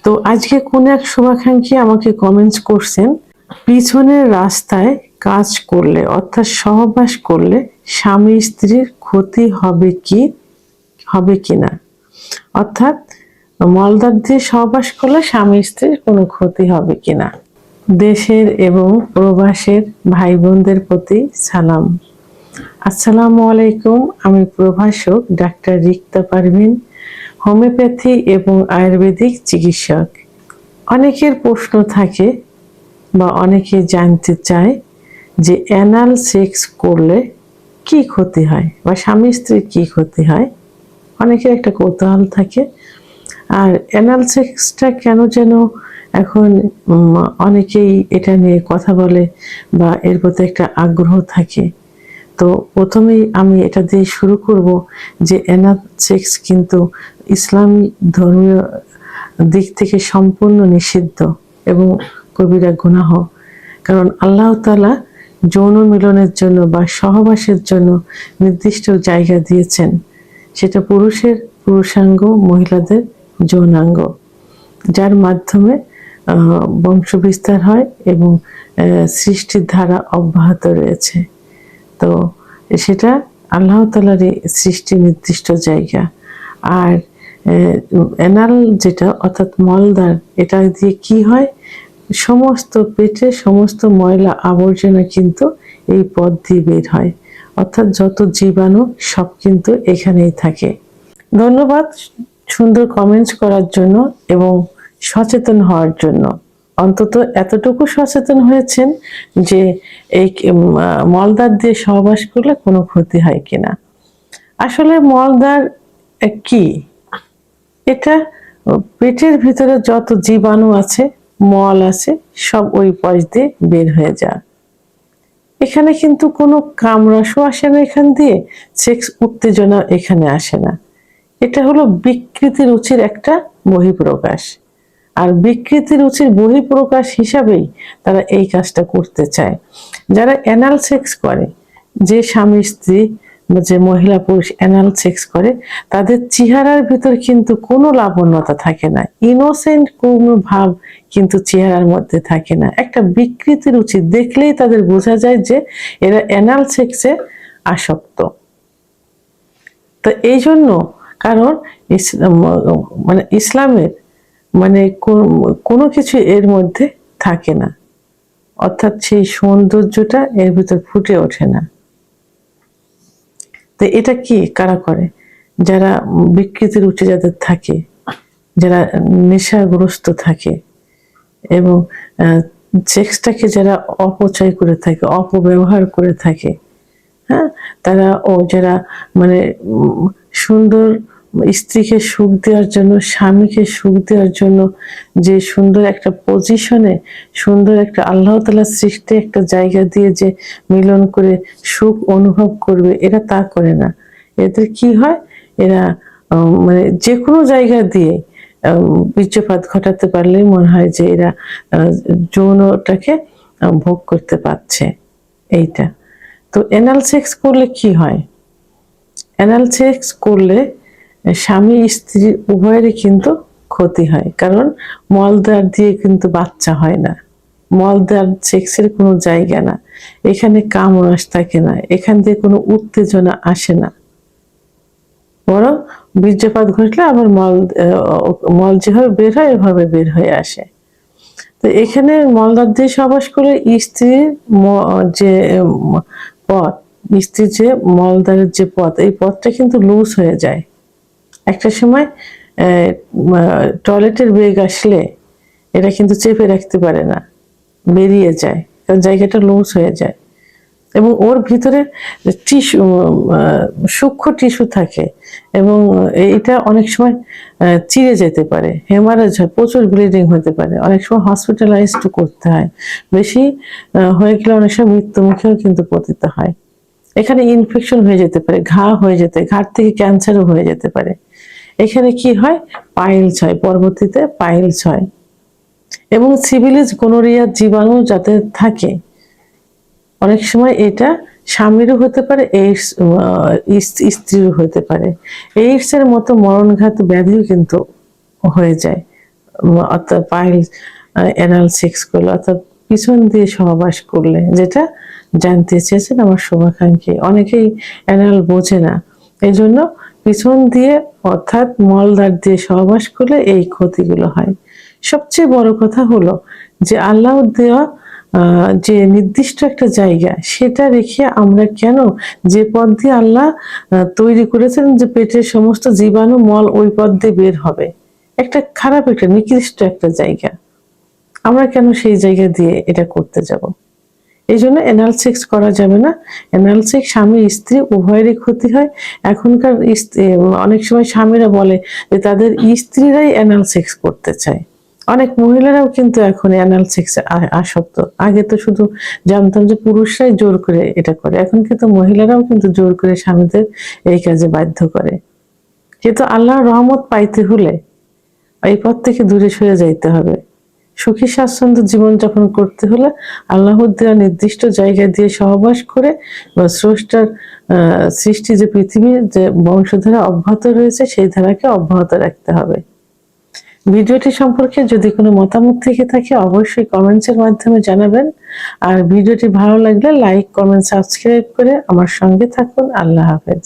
তো আজকে কোন এক শুভাকাঙ্ক্ষী আমাকে কমেন্টস করছেন, পিছনের রাস্তায় কাজ করলে অর্থাৎ সহবাস করলে স্বামী স্ত্রীর ক্ষতি হবে কিনা, অর্থাৎ মলদ্বার দিয়ে সহবাস করলে স্বামী স্ত্রীর কোনো ক্ষতি হবে কিনা। দেশের এবং প্রবাসের ভাই বোনদের প্রতি সালাম। আসসালামু আলাইকুম। আমি প্রভাষক ডাক্তার রিক্তা পারভিন, হোমিওপ্যাথি এবং আয়ুর্বেদিক চিকিৎসক। অনেকের প্রশ্ন থাকে বা অনেকে জানতে চায় যে অ্যানাল সেক্স করলে কি ক্ষতি হয় বা স্বামী স্ত্রীর কি ক্ষতি হয়। অনেকের একটা কৌতূহল থাকে। আর অ্যানাল সেক্সটা কেন যেন এখন অনেকেই এটা নিয়ে কথা বলে বা এর প্রতি একটা আগ্রহ থাকে। তো প্রথমেই আমি এটা দিয়ে শুরু করব যে অ্যানাল সেক্স কিন্তু ইসলামী ধর্মীয় দিক থেকে সম্পূর্ণ নিষিদ্ধ এবং কবিরা গুনাহ। কারণ আল্লাহ তাআলা যৌন মিলনের জন্য বা সহবাসের জন্য নির্দিষ্ট জায়গা দিয়েছেন, সেটা পুরুষের পুরুষাঙ্গ, মহিলাদের যৌনাঙ্গ, যার মাধ্যমে বংশ বিস্তার হয় এবং সৃষ্টির ধারা অব্যাহত রয়েছে। তো সেটা আল্লাহ তাআলারই সৃষ্টি নির্দিষ্ট জায়গা। আর অ্যানাল যেটা অর্থাৎ মলদ্বার, এটা দিয়ে কি হয়, সমস্ত পেটে সমস্ত ময়লা আবর্জনা কিন্তু এই পথ দিয়ে বের হয়, অর্থাৎ যত জীবাণু সব কিন্তু এখানেই থাকে। ধন্যবাদ সুন্দর কমেন্টস করার জন্য এবং সচেতন হওয়ার জন্য। অন্তত এতটুকু সচেতন হয়েছেন যে এই মলদ্বার দিয়ে সহবাস করলে কোনো ক্ষতি হয় কিনা। আসলে মলদ্বার কি? এটা পেটের ভিতরে যত জীবাণু আছে, মল আছে, সব ওই পথ দিয়ে বের হয়ে যায়। এখানে কিন্তু কোনো কামরসও আসে না, এখান দিয়ে সেক্স উত্তেজনা এখানে আসে না। এটা হলো বিকৃতি রুচির একটা বহিঃপ্রকাশ। আর বিকৃতি রুচির বহিঃপ্রকাশ হিসাবেই তারা এই কাজটা করতে চায়। যারা অ্যানাল সেক্স করে, যে স্বামী স্ত্রী, যে মহিলা পুরুষ অ্যানাল সেক্স করে, তাদের চেহারার ভিতর কিন্তু কোনো লাবণ্যতা থাকে না, ইনোসেন্ট কোনো ভাব কিন্তু চেহারার মধ্যে থাকে না। একটা বিকৃতি রুচি দেখলেই তাদের বোঝা যায় যে এরা অ্যানাল সেক্সে আসক্ত। তো এই জন্য, কারণ মানে ইসলামের মানে কোনো কিছু এর মধ্যে থাকে না, অর্থাৎ সেই সৌন্দর্যটা এর ভিতর ফুটে ওঠে না। তো এটা কি কারা করে? যারা বিকৃতির রুচি যাদের থাকে, যারা নেশাগ্রস্ত থাকে এবং সেক্সটাকে যারা অপচয় করে থাকে, অপব্যবহার করে থাকে, হ্যাঁ, তারা যারা মানে সুন্দর স্ত্রীকে সুখ দেওয়ার জন্য, স্বামীকে সুখ দেওয়ার জন্য যে সুন্দর একটা পজিশনে, সুন্দর একটা আল্লাহ তাআলার সৃষ্টি একটা জায়গা দিয়ে যে মিলন করে সুখ অনুভব করবে, এরা তা করে না। এদের কি হয়, এরা মানে যে কোনো জায়গা দিয়ে বীর্যপাত ঘটাতে পারলেই মনে হয় যে এরা যৌনটাকে ভোগ করতে পারছে। এইটা তো অ্যানাল সেক্স করলে কি হয়? অ্যানাল সেক্স করলে স্বামী স্ত্রী উভয়েরই কিন্তু ক্ষতি হয়, কারণ মলদ্বার দিয়ে কিন্তু বাচ্চা হয় না। মলদ্বার সেক্সের কোনো জায়গা না, এখানে কামরস থাকে না, এখান দিয়ে কোনো উত্তেজনা আসে না, বরং বীর্যপাত ঘটলে আবার মল যেভাবে বের হয় এভাবে বের হয়ে আসে। তো এখানে মলদ্বার দিয়ে সহবাস করলে স্ত্রীর যে পথ, স্ত্রীর যে মলদ্বারের যে পথ, এই পথটা কিন্তু লুজ হয়ে যায়। একটা সময় টয়লেটের বেগ আসলে এটা কিন্তু চেপে রাখতে পারে না, বেরিয়ে যায়, কারণ জায়গাটা লুজ হয়ে যায়। এবং ওর ভিতরে টিস্যু, সূক্ষ্ম টিস্যু থাকে এবং এটা অনেক সময় চিড়ে যেতে পারে, হেমারেজ হয়, প্রচুর ব্লিডিং হতে পারে, অনেক সময় হসপিটালাইজড করতে হয়, বেশি হয়ে গেলে অনেক সময় মৃত্যু মুখেও কিন্তু পতিত হয়। এখানে ইনফেকশন হয়ে যেতে পারে, ঘা হয়ে যেতে, ঘাট থেকে ক্যান্সারও হয়ে যেতে পারে। এখানে কি হয়, পাইলস হয়, পরবর্তীতে পাইলস হয়। এবং সিভিলিস গোনোরিয়ার জীবাণু যাতে থাকে, অনেক সময় এটা স্বামীরও হতে পারে, এইডস স্ত্রীরও হতে পারে। এইডস এর মতো মরণঘাত ব্যাধিও কিন্তু হয়ে যায় অর্থাৎ পাইল অ্যানাল সেক্স করলে, অর্থাৎ পিছন দিয়ে সহবাস করলে, যেটা জানতে চেয়েছেন আমার শুভাকাঙ্ক্ষী। অনেকেই অ্যানাল বোঝে না, এই জন্য পিছন দিয়ে অর্থাৎ মলদ্বার দিয়ে সহবাস করলে এই ক্ষতিগুলো হয়। সবচেয়ে বড় কথা হলো যে আল্লাহ দেওয়া যে নির্দিষ্ট একটা জায়গা, সেটা রেখে আমরা কেন, যে পথ দিয়ে আল্লাহ তৈরি করেছেন যে পেটের সমস্ত জীবাণু মল ওই পথ দিয়ে বের হবে, একটা খারাপ একটা নিকৃষ্ট একটা জায়গা, আমরা কেন সেই জায়গা দিয়ে এটা করতে যাব? এই জন্য অ্যানাল সেক্স করা যাবে না। অ্যানাল সেক্স স্বামী স্ত্রী উভয়েরই ক্ষতি হয়। এখনকার অনেক সময় স্বামীরা বলে যে তাদের স্ত্রীরাই অ্যানাল সেক্স করতে চায়। অনেক মহিলারাও কিন্তু এখন অ্যানাল সেক্সে আসক্ত। আগে তো শুধু জানতাম যে পুরুষরাই জোর করে এটা করে, এখন কিন্তু মহিলারাও কিন্তু জোর করে স্বামীদের এই কাজে বাধ্য করে। কিন্তু আল্লাহর রহমত পাইতে হলে এই পথ থেকে দূরে সরে যাইতে হবে। সুখী স্বাচ্ছন্দ্য জীবনযাপন করতে হলে আল্লাহর দেওয়া নির্দিষ্ট জায়গা দিয়ে সহবাস করে বা স্রষ্টার সৃষ্টি যে পৃথিবীর যে বংশধারা অব্যাহত রয়েছে সেই ধারাকে অব্যাহত রাখতে হবে। ভিডিওটি সম্পর্কে যদি কোনো মতামত থেকে থাকে অবশ্যই কমেন্টসের মাধ্যমে জানাবেন। আর ভিডিওটি ভালো লাগলে লাইক, কমেন্ট, সাবস্ক্রাইব করে আমার সঙ্গে থাকুন। আল্লাহ হাফেজ।